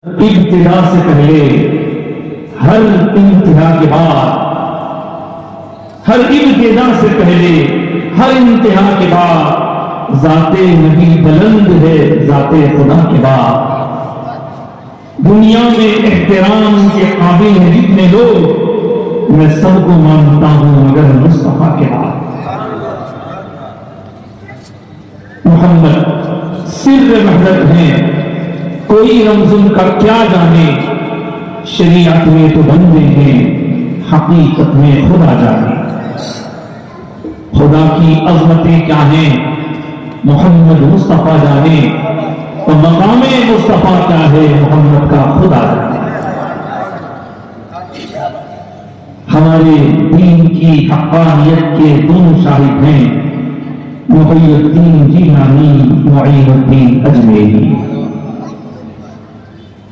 ابتدا سے پہلے ہر انتہا کے بعد، ہر ابتدا سے پہلے ہر انتہا کے بعد ذات نبی بلند ہے، ذات خدا کے بعد دنیا میں احترام کے قابل ہیں جتنے لوگ، میں سب کو مانتا ہوں مگر مصطفیٰ کے بعد۔ محمد سر وحدت ہیں، کوئی رمز ان کا کیا جانے، شریعت میں تو بندے ہیں، حقیقت میں خدا جانے۔ خدا کی عظمتیں کیا ہیں محمد مصطفیٰ جانے، تو مقام مصطفیٰ کیا ہے محمد کا خدا جانے۔ ہمارے دین کی حقانیت کے دونوں شاہد ہیں، محی الدین جیلانی، معین الدین اجمیری۔